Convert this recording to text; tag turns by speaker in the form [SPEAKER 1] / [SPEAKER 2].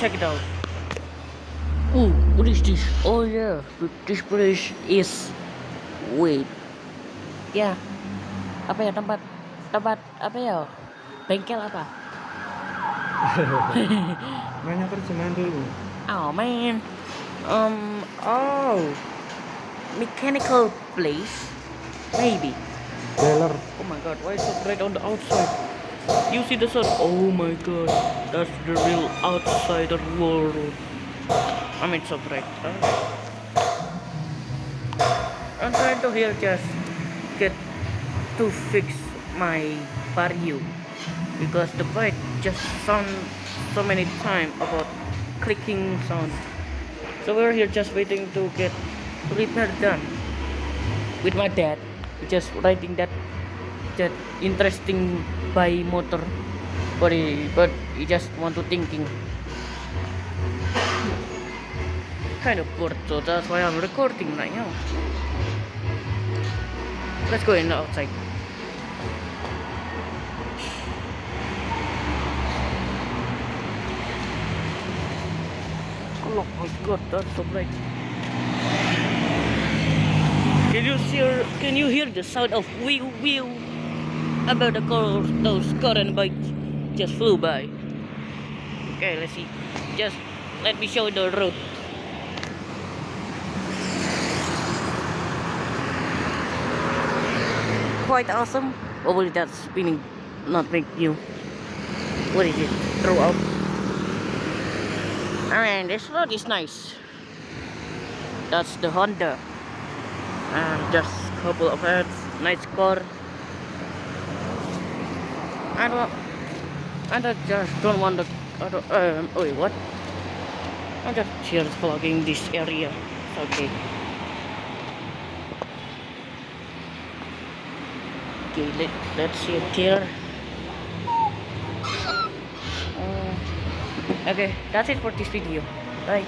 [SPEAKER 1] check it out. Oh, what is this? Oh yeah, this place is. Wait, yeah. Apa ya tempat tempat apa ya? Bengkel apa?
[SPEAKER 2] Banyak terjemahan dulu.
[SPEAKER 1] Oh man. Oh, mechanical place, maybe.
[SPEAKER 2] Dealer.
[SPEAKER 1] Oh my god, why is it right on the outside? You see the sun? Oh my god, that's the real outsider world. I mean, so bright. I'm trying to here just get to fix my vario because the bike just sound so many time about clicking sound. So we're here just waiting to get repair done with my dad. Just riding that interesting by motor, but he just want to thinking kind of bored, so that's why I'm recording right now. Let's go in the outside. Oh my god, that's so bright. Can you hear the sound of wheel wheel about the car? Those current bikes just flew by. Okay, let's see. Just let me show the road. Quite awesome. Hopefully that spinning not make you. What is it? Throw out. I mean, this road is nice. That's the Honda. And just couple of heads, nice car. I don't. Just don't want to. Oh wait, what? I'm just here vlogging this area. It's okay. Okay, let's see it here. Okay, that's it for this video. Bye.